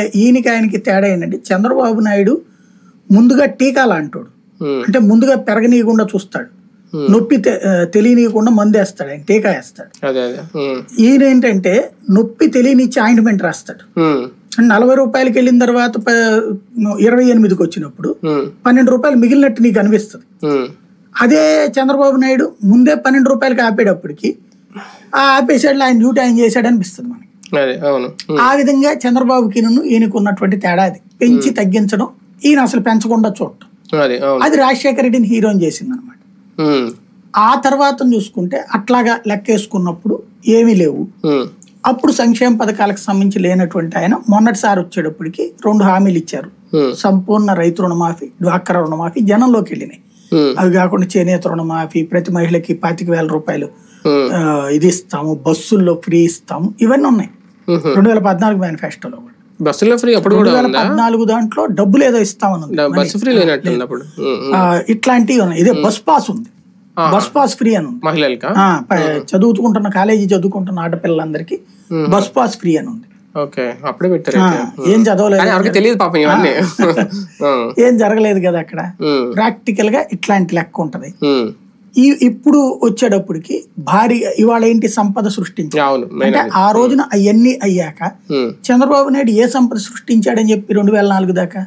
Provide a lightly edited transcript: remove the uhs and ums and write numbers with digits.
ఈయనకి ఆయనకి తేడా ఏంటంటే చంద్రబాబు నాయుడు ముందుగా టీకాలు అంటాడు. అంటే ముందుగా పెరగనీయకుండా చూస్తాడు, నొప్పి తెలియనీయకుండా మందేస్తాడు, ఆయన టీకా వేస్తాడు. ఈయన ఏంటంటే నొప్పి తెలియనిచ్చి ఆయింట్మెంట్ రాస్తాడు. 40 రూపాయలకి వెళ్ళిన తర్వాత 28కి వచ్చినప్పుడు 12 రూపాయలు మిగిలినట్టు నీకు అనిపిస్తుంది. అదే చంద్రబాబు నాయుడు ముందే 12 రూపాయలకి ఆపేటప్పటికి ఆపేసాడు, ఆయన డ్యూటీ ఆయన చేశాడు అనిపిస్తుంది మనకి. ఆ విధంగా చంద్రబాబుకి ఈయనకు ఉన్నటువంటి తేడా అది. పెంచి తగ్గించడం, ఈయన అసలు పెంచకుండా చూడటం. అది రాజశేఖర రెడ్డిని హీరోని చేసింది అనమాట. ఆ తర్వాత చూసుకుంటే అట్లాగా లెక్కేసుకున్నప్పుడు ఏమీ లేవు. అప్పుడు సంక్షేమ పథకాలకు సంబంధించి లేనటువంటి ఆయన మొన్నటిసారి వచ్చేటప్పటికి 2 హామీలు ఇచ్చారు. సంపూర్ణ రైతు రుణమాఫీ, డ్వాక్రా రుణమాఫీ జనంలోకి వెళ్ళినాయి. అవి కాకుండా చేనేత రుణమాఫీ, ప్రతి మహిళకి 25,000 రూపాయలు ఇది ఇస్తాము, బస్సుల్లో ఫ్రీ ఇస్తాము, ఇవన్నీ ఉన్నాయి 2014 మేనిఫెస్టోలో కూడా. బస్సులో ఫ్రీ అప్పుడు 2014 దాంట్లో డబ్బులు ఏదో ఇస్తామని, ఇట్లాంటివి ఉన్నాయి. ఇదే బస్ పాస్ ఉంది, బస్ పాస్ ఫ్రీ అని ఉంది మహిళలకి. చదువుకుంటున్న కాలేజీ చదువుకుంటున్న ఆడపిల్లలందరికీ బస్ పాస్ ఫ్రీ అని ఉంది. ఏం చదవలేదు, తెలియదు పాపం, ఇవన్నీ ఏం జరగలేదు కదా అక్కడ. ప్రాక్టికల్ గా ఇట్లాంటి లెక్క ఉంటది. ఇప్పుడు వచ్చేటప్పటికి భారీగా ఇవాళ ఏంటి సంపద సృష్టించారు అంటే ఆ రోజున అవన్నీ అయ్యాక చంద్రబాబు నాయుడు ఏ సంపద సృష్టించాడని చెప్పి 2004 దాకా